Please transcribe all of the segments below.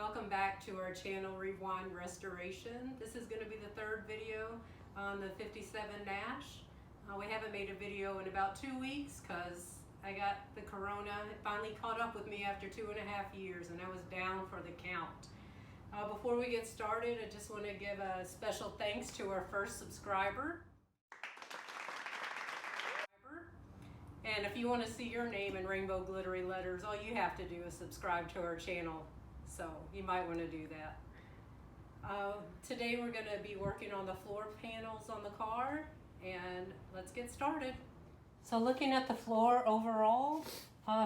welcome back to our channel Rewind Restoration. This is going to be the third video on the 57 Nash. We haven't made a video in about 2 weeks because I got the corona. It finally caught up with me after 2.5 years and I was down for the count. Before we get started, I just want to give a special thanks to our first subscriber. And if you want to see your name in rainbow glittery letters, all you have to do is subscribe to our channel. So you might want to do that. Today we're going to be working on the floor panels on the car, and let's get started. So looking at the floor overall,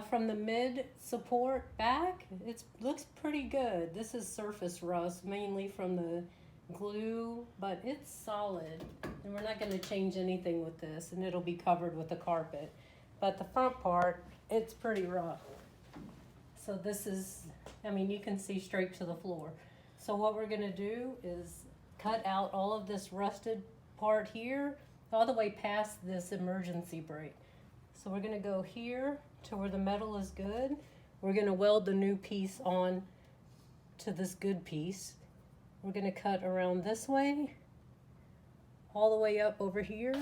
from the mid support back, it looks pretty good. This is surface rust, mainly from the glue, but it's solid. And we're not going to change anything with this, and it'll be covered with the carpet. But the front part, it's pretty rough. So this is, I mean, you can see straight to the floor. So what we're gonna do is cut out all of this rusted part here, all the way past this emergency brake. So we're gonna go here to where the metal is good. We're gonna weld the new piece on to this good piece. We're gonna cut around this way, all the way up over here,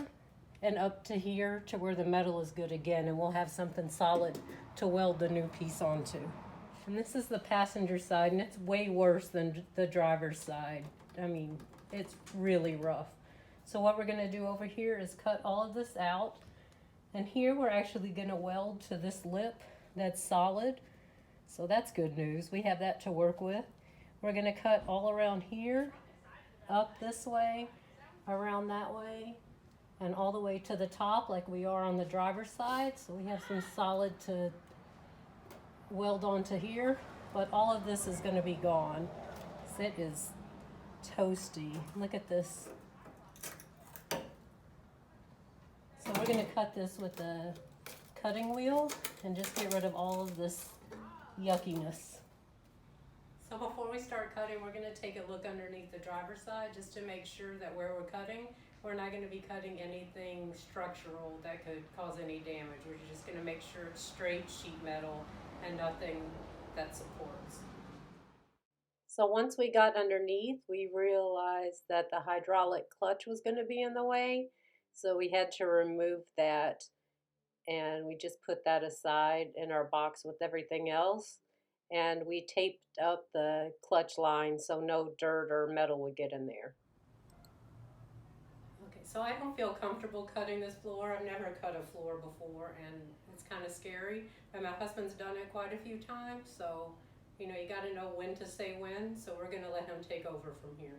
and up to here to where the metal is good again, and we'll have something solid to weld the new piece onto. And this is the passenger side, and it's way worse than the driver's side. I mean, it's really rough. So what we're gonna do over here is cut all of this out, and here we're actually gonna weld to this lip that's solid. So that's good news. We have that to work with. We're gonna cut all around here, up this way, around that way, and all the way to the top like we are on the driver's side. So we have some solid to weld onto here, but all of this is going to be gone. So it is toasty. Look at this. So we're going to cut this with a cutting wheel and just get rid of all of this yuckiness. So before we start cutting, we're going to take a look underneath the driver's side just to make sure that where we're cutting, we're not going to be cutting anything structural that could cause any damage. We're just going to make sure it's straight sheet metal and nothing that supports. So once we got underneath, we realized that the hydraulic clutch was going to be in the way. So we had to remove that, and we just put that aside in our box with everything else. And we taped up the clutch line so no dirt or metal would get in there. Okay, so I don't feel comfortable cutting this floor. I've never cut a floor before, and it's kind of scary. And my husband's done it quite a few times, so you know, you got to know when to say when. So we're going to let him take over from here.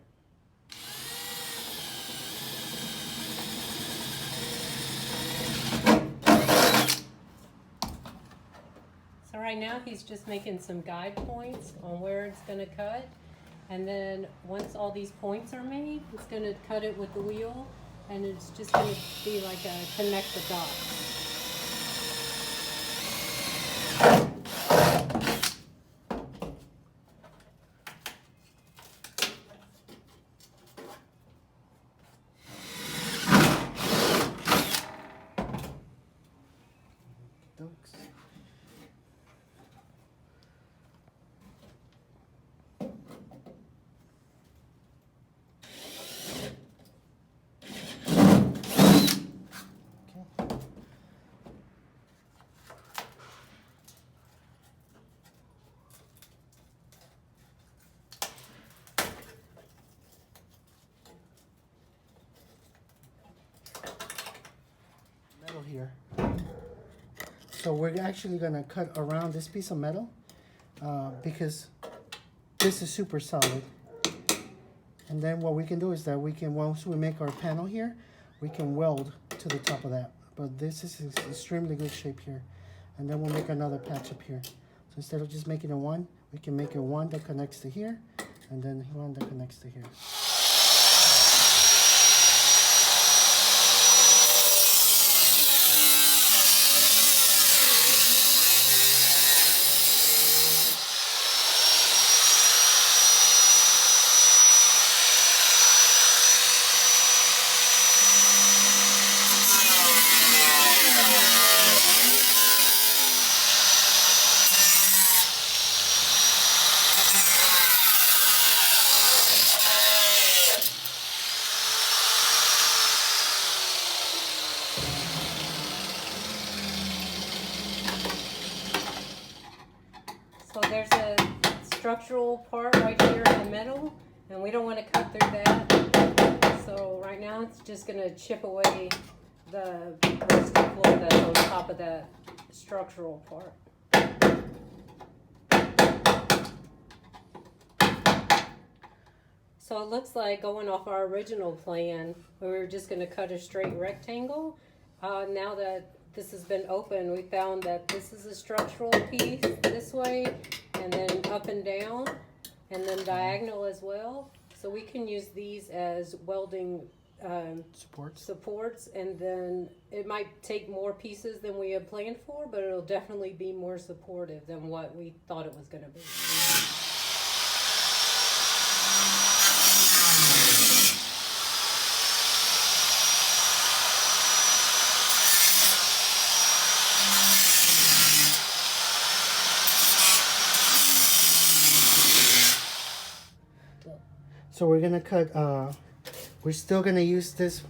So right now he's just making some guide points on where it's going to cut, and then once all these points are made, it's going to cut it with the wheel, and it's just going to be like a connect the dots. Here. So we're actually going to cut around this piece of metal because this is super solid. And then what we can do is that we can, once we make our panel here, we can weld to the top of that. But this is in extremely good shape here. And then we'll make another patch up here. So instead of just making a one, we can make a one that connects to here, and then one that connects to here. there's a structural part right here in the middle, and we don't want to cut through that. So right now it's just going to chip away the rusty floor that's on top of that structural part. So it looks like, going off our original plan, we were just going to cut a straight rectangle. Now that this has been open, we found that this is a structural piece this way, and then up and down, and then diagonal as well. So we can use these as welding supports, and then it might take more pieces than we had planned for, but it'll definitely be more supportive than what we thought it was going to be. So we're gonna cut, we're still gonna use this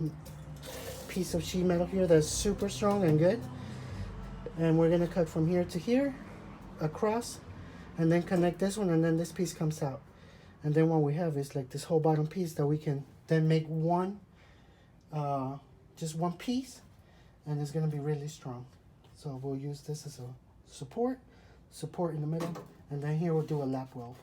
piece of sheet metal here that's super strong and good. And we're gonna cut from here to here, across, and then connect this one, and then this piece comes out. And then what we have is like this whole bottom piece that we can then make one, just one piece, and it's gonna be really strong. So we'll use this as a support in the middle, and then here we'll do a lap weld.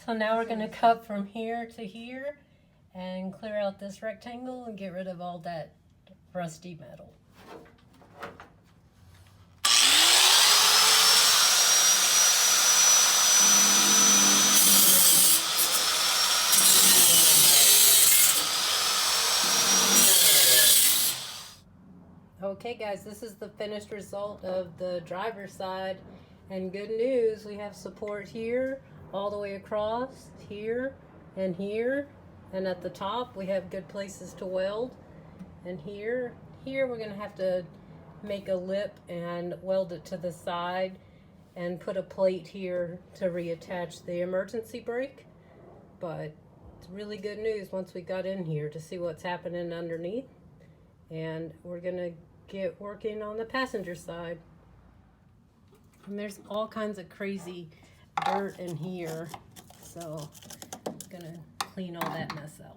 So now we're going to cut from here to here and clear out this rectangle and get rid of all that rusty metal. Okay guys, this is the finished result of the driver's side, and good news, we have support here all the way across, here and here, and at the top we have good places to weld. And here we're gonna have to make a lip and weld it to the side and put a plate here to reattach the emergency brake. But it's really good news once we got in here to see what's happening underneath. And we're gonna get working on the passenger side. And there's all kinds of crazy dirt in here, so I'm gonna clean all that mess out.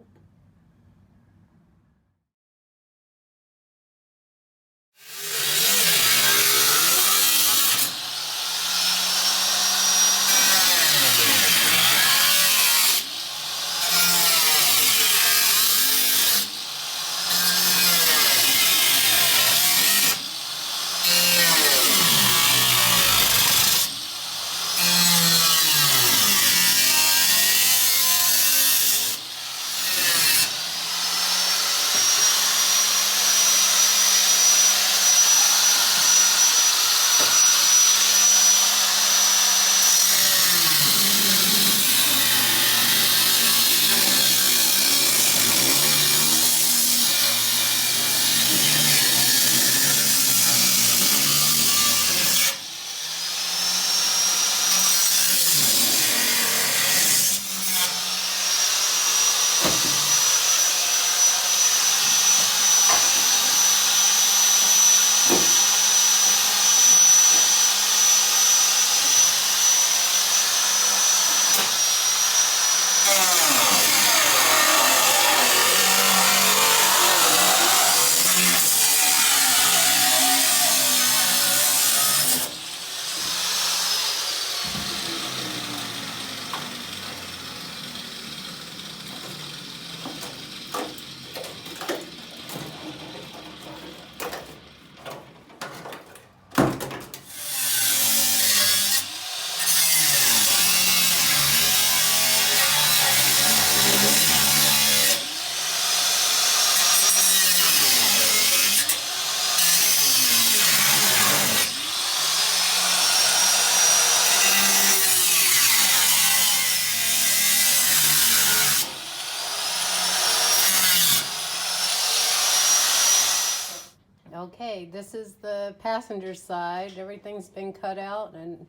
Okay, this is the passenger side. Everything's been cut out, and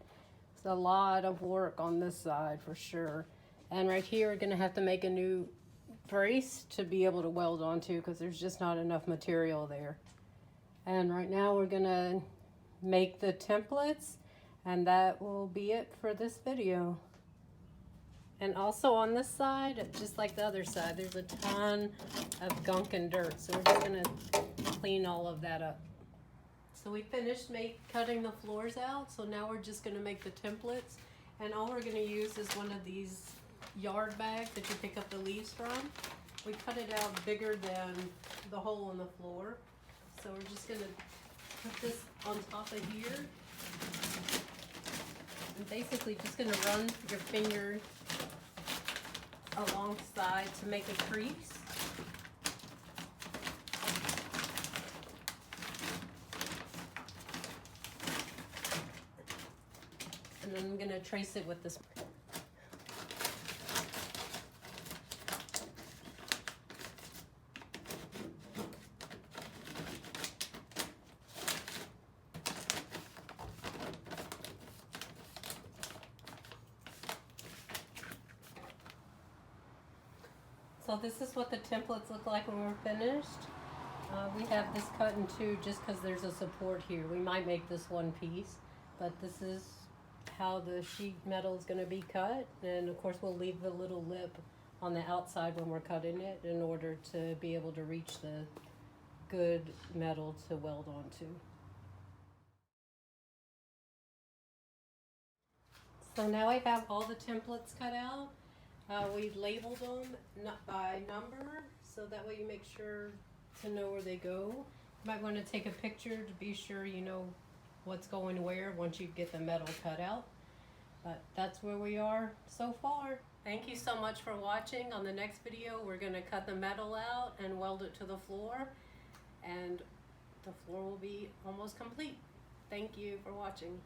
it's a lot of work on this side for sure. And right here, we're gonna have to make a new brace to be able to weld onto because there's just not enough material there. And right now we're gonna make the templates, and that will be it for this video. And also on this side, just like the other side, there's a ton of gunk and dirt. So we're just gonna clean all of that up. So we finished cutting the floors out. So now we're just gonna make the templates. And all we're gonna use is one of these yard bags that you pick up the leaves from. We cut it out bigger than the hole in the floor. So we're just gonna put this on top of here. And basically just gonna run your finger alongside to make a crease. And then I'm gonna trace it with this. So this is what the templates look like when we're finished. We have this cut in two just because there's a support here. We might make this one piece, but this is how the sheet metal is going to be cut. And of course we'll leave the little lip on the outside when we're cutting it in order to be able to reach the good metal to weld onto. So now I have all the templates cut out. We labeled them by number, so that way you make sure to know where they go. You might want to take a picture to be sure you know what's going where once you get the metal cut out. But that's where we are so far. Thank you so much for watching. On the next video, we're going to cut the metal out and weld it to the floor, and the floor will be almost complete. Thank you for watching.